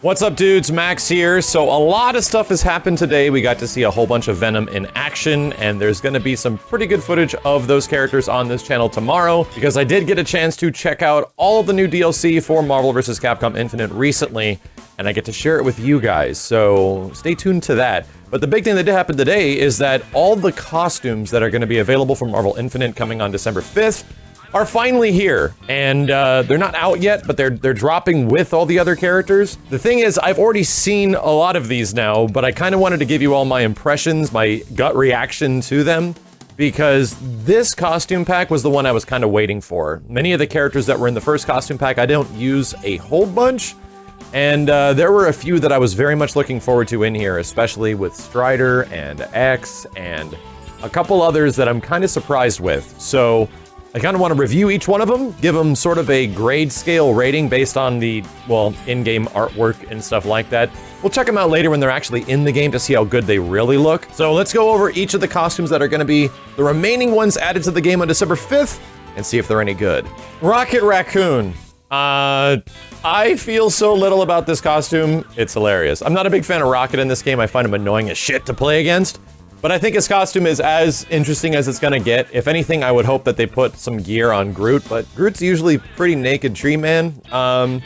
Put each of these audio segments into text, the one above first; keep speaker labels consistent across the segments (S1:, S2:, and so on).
S1: What's up, dudes? Max here. So a lot of stuff has happened today. We got to see a whole bunch of Venom in action, and there's going to be some pretty good footage of those characters on this channel tomorrow, because I did get a chance to check out all of the new DLC for Marvel vs. Capcom Infinite recently, and I get to share it with you guys, so stay tuned to that. But the big thing that did happen today is that all the costumes that are going to be available for Marvel Infinite coming on December 5th are finally here, and they're not out yet, but they're dropping with all the other characters. The thing is, I've already seen a lot of these now, but I kind of wanted to give you all my impressions, my gut reaction to them, because this costume pack was the one I was kind of waiting for. Many of the characters that were in the first costume pack, I don't use a whole bunch, and there were a few that I was very much looking forward to in here, especially with Strider and X and a couple others that I'm kind of surprised with. So I kind of want to review each one of them, give them sort of a grade scale rating based on the, well, in-game artwork and stuff like that. We'll check them out later when they're actually in the game to see how good they really look. So let's go over each of the costumes that are going to be the remaining ones added to the game on December 5th and see if they're any good. Rocket Raccoon. I feel so little about this costume, it's hilarious. I'm not a big fan of Rocket in this game. I find him annoying as shit to play against. But I think his costume is as interesting as it's gonna get. If anything, I would hope that they put some gear on Groot, but Groot's usually pretty naked tree man. I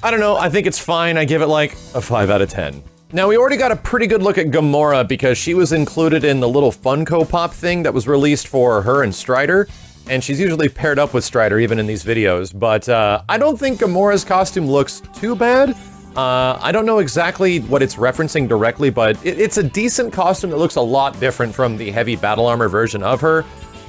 S1: don't know, I think it's fine. I give it like a 5 out of 10. Now, we already got a pretty good look at Gamora because she was included in the little Funko Pop thing that was released for her and Strider, and she's usually paired up with Strider even in these videos, but I don't think Gamora's costume looks too bad. I don't know exactly what it's referencing directly, but it's a decent costume that looks a lot different from the heavy battle armor version of her.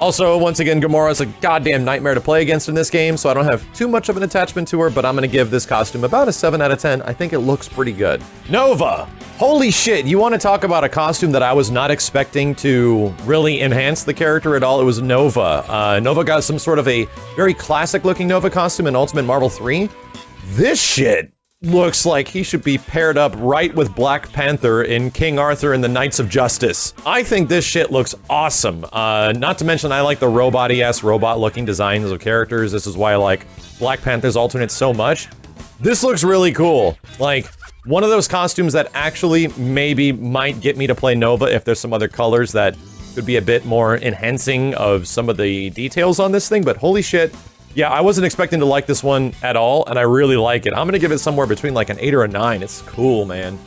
S1: Also, once again, Gamora's a goddamn nightmare to play against in this game, so I don't have too much of an attachment to her, but I'm gonna give this costume about a 7 out of 10. I think it looks pretty good. Nova! Holy shit, you want to talk about a costume that I was not expecting to really enhance the character at all? It was Nova. Nova got some sort of a very classic-looking Nova costume in Ultimate Marvel 3. This shit looks like he should be paired up right with Black Panther in King Arthur and the Knights of Justice. I think this shit looks awesome. Not to mention I like the robot-y-ass robot-looking designs of characters. This is why I like Black Panther's alternate so much. This looks really cool. Like, one of those costumes that actually maybe might get me to play Nova if there's some other colors that could be a bit more enhancing of some of the details on this thing, but holy shit. Yeah, I wasn't expecting to like this one at all, and I really like it. I'm gonna give it somewhere between like an 8 or a 9. It's cool, man.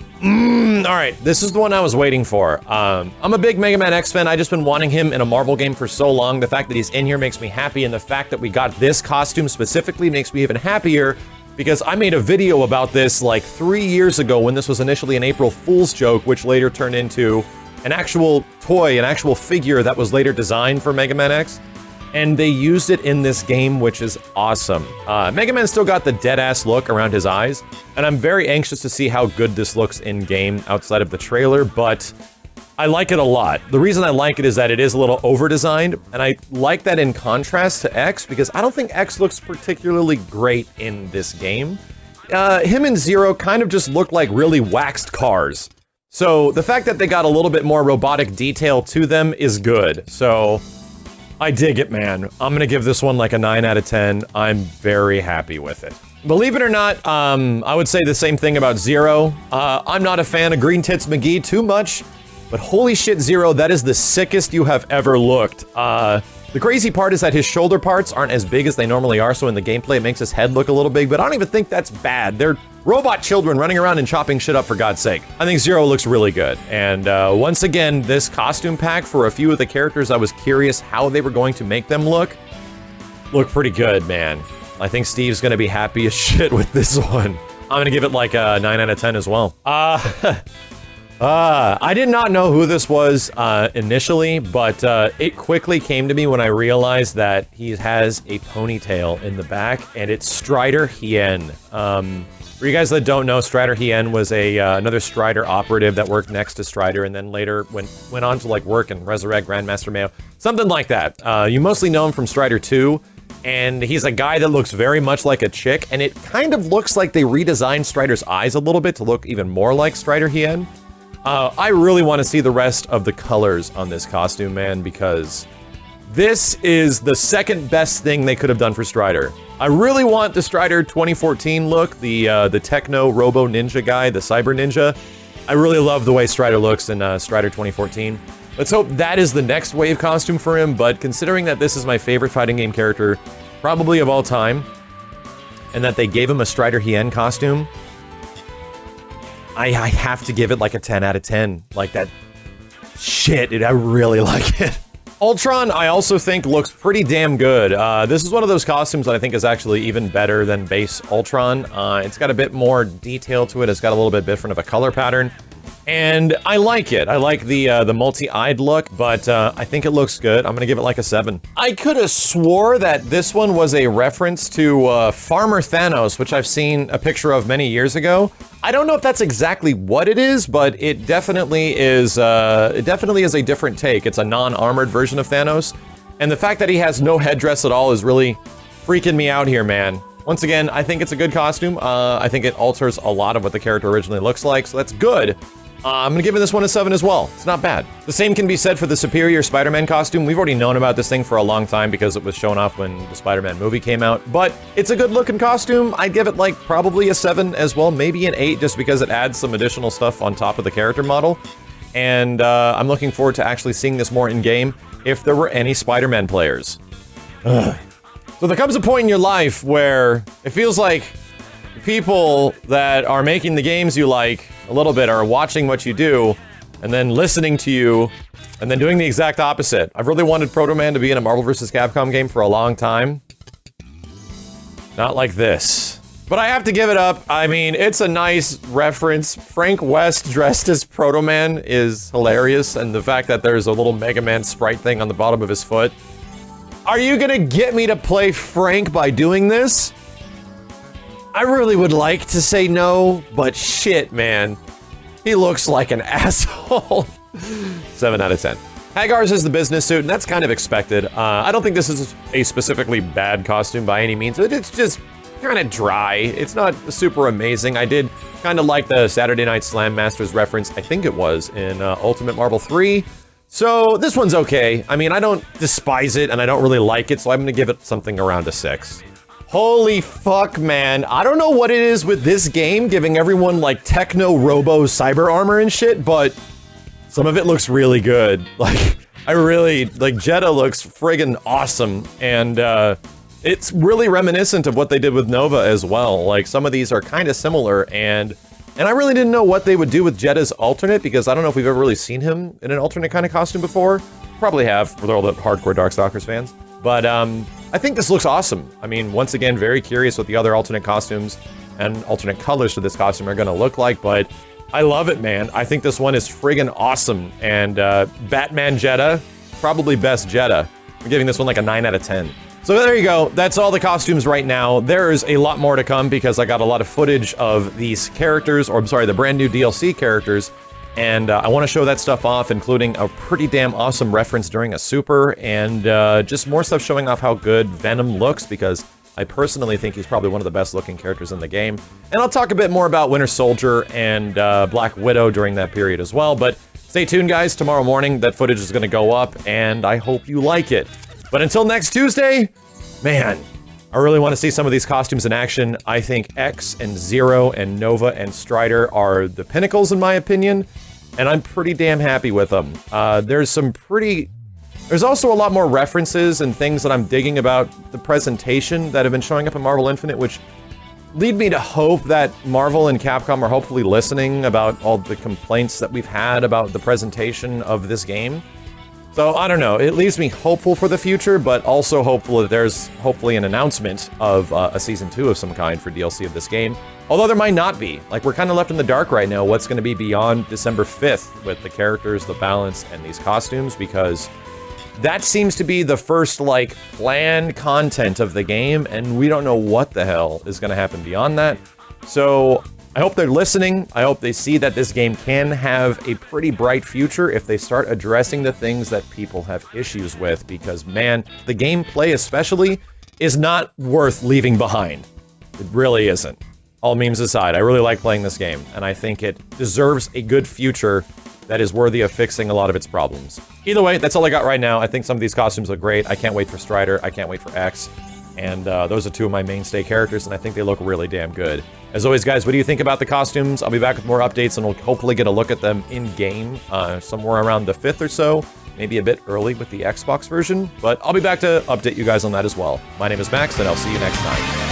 S1: Alright, this is the one I was waiting for. I'm a big Mega Man X fan. I've just been wanting him in a Marvel game for so long. The fact that he's in here makes me happy, and the fact that we got this costume specifically makes me even happier, because I made a video about this like 3 years ago when this was initially an April Fool's joke, which later turned into an actual toy, an actual figure that was later designed for Mega Man X. And they used it in this game, which is awesome. Mega Man still got the dead-ass look around his eyes, and I'm very anxious to see how good this looks in-game outside of the trailer, but I like it a lot. The reason I like it is that it is a little over-designed, and I like that in contrast to X, because I don't think X looks particularly great in this game. Him and Zero kind of just look like really waxed cars. So the fact that they got a little bit more robotic detail to them is good, so I dig it, man. I'm gonna give this one like a 9 out of 10. I'm very happy with it. Believe it or not, I would say the same thing about Zero. I'm not a fan of Green Tits McGee too much, but holy shit, Zero, that is the sickest you have ever looked. The crazy part is that his shoulder parts aren't as big as they normally are, so in the gameplay it makes his head look a little big, but I don't even think that's bad. They're robot children running around and chopping shit up, for God's sake. I think Zero looks really good, and once again, this costume pack for a few of the characters I was curious how they were going to make them look pretty good, man. I think Steve's gonna be happy as shit with this one. I'm gonna give it like a 9 out of 10 as well. I did not know who this was initially, but it quickly came to me when I realized that he has a ponytail in the back, and it's Strider Hien. For you guys that don't know, Strider Hien was another Strider operative that worked next to Strider, and then later went on to like work and resurrect Grandmaster Mayo, something like that. You mostly know him from Strider 2, and he's a guy that looks very much like a chick, and it kind of looks like they redesigned Strider's eyes a little bit to look even more like Strider Hien. I really want to see the rest of the colors on this costume, man, because This is the second best thing they could have done for Strider. I really want the Strider 2014 look, the Techno Robo Ninja guy, the Cyber Ninja. I really love the way Strider looks in Strider 2014. Let's hope that is the next wave costume for him, but considering that this is my favorite fighting game character, probably of all time, and that they gave him a Strider Hien costume, I have to give it like a 10 out of 10. Like that shit, dude, I really like it. Ultron, I also think looks pretty damn good. This is one of those costumes that I think is actually even better than base Ultron. It's got a bit more detail to it. It's got a little bit different of a color pattern. And I like it. I like the multi-eyed look, but I think it looks good. I'm gonna give it like a 7. I could have swore that this one was a reference to Farmer Thanos, which I've seen a picture of many years ago. I don't know if that's exactly what it is, but it definitely is. It definitely is a different take. It's a non-armored version of Thanos, and the fact that he has no headdress at all is really freaking me out here, man. Once again, I think it's a good costume. I think it alters a lot of what the character originally looks like, so that's good. I'm gonna give this one a 7 as well. It's not bad. The same can be said for the Superior Spider-Man costume. We've already known about this thing for a long time because it was shown off when the Spider-Man movie came out, but it's a good looking costume. I'd give it like probably a 7 as well, maybe an 8, just because it adds some additional stuff on top of the character model. And I'm looking forward to actually seeing this more in game if there were any Spider-Man players. Ugh. So there comes a point in your life where it feels like people that are making the games you like a little bit are watching what you do and then listening to you and then doing the exact opposite. I've really wanted Proto Man to be in a Marvel vs. Capcom game for a long time. Not like this. But I have to give it up. I mean, it's a nice reference. Frank West dressed as Proto Man is hilarious, and the fact that there's a little Mega Man sprite thing on the bottom of his foot. Are you gonna get me to play Frank by doing this? I really would like to say no, but shit, man. He looks like an asshole. 7 out of 10. Hagar's is the business suit, and that's kind of expected. I don't think this is a specifically bad costume by any means. It's just kind of dry. It's not super amazing. I did kind of like the Saturday Night Slam Masters reference, I think it was, in Ultimate Marvel 3. So this one's okay. I mean, I don't despise it, and I don't really like it, so I'm gonna give it something around a 6. Holy fuck, man. I don't know what it is with this game giving everyone like techno robo cyber armor and shit, but some of it looks really good. Like, I really, like, Jeddah looks friggin' awesome, and it's really reminiscent of what they did with Nova as well. Like, some of these are kind of similar, and I really didn't know what they would do with Jeddah's alternate, because I don't know if we've ever really seen him in an alternate kind of costume before. Probably have, for all the hardcore Darkstalkers fans. But, I think this looks awesome. I mean, once again, very curious what the other alternate costumes and alternate colors for this costume are gonna look like, but I love it, man. I think this one is friggin' awesome, and Batman Jeddah, probably best Jeddah. I'm giving this one like a 9 out of 10. So there you go. That's all the costumes right now. There's a lot more to come because I got a lot of footage of these characters, or I'm sorry, the brand new DLC characters, and I want to show that stuff off, including a pretty damn awesome reference during a super, and just more stuff showing off how good Venom looks, because I personally think he's probably one of the best looking characters in the game. And I'll talk a bit more about Winter Soldier and Black Widow during that period as well, but stay tuned, guys. Tomorrow morning, that footage is going to go up, and I hope you like it. But until next Tuesday, man, I really want to see some of these costumes in action. I think X and Zero and Nova and Strider are the pinnacles in my opinion, and I'm pretty damn happy with them. There's also a lot more references and things that I'm digging about the presentation that have been showing up in Marvel Infinite, which lead me to hope that Marvel and Capcom are hopefully listening about all the complaints that we've had about the presentation of this game. So, I don't know, it leaves me hopeful for the future, but also hopeful that there's hopefully an announcement of a Season 2 of some kind for DLC of this game. Although there might not be. Like, we're kind of left in the dark right now what's going to be beyond December 5th with the characters, the balance, and these costumes, because that seems to be the first, like, planned content of the game, and we don't know what the hell is going to happen beyond that. So, I hope they're listening. I hope they see that this game can have a pretty bright future if they start addressing the things that people have issues with, because, man, the gameplay especially is not worth leaving behind. It really isn't. All memes aside, I really like playing this game, and I think it deserves a good future that is worthy of fixing a lot of its problems. Either way, that's all I got right now. I think some of these costumes look great. I can't wait for Strider. I can't wait for X. And those are two of my mainstay characters, and I think they look really damn good. As always, guys, what do you think about the costumes? I'll be back with more updates, and we'll hopefully get a look at them in-game somewhere around the 5th or so. Maybe a bit early with the Xbox version, but I'll be back to update you guys on that as well. My name is Max, and I'll see you next time.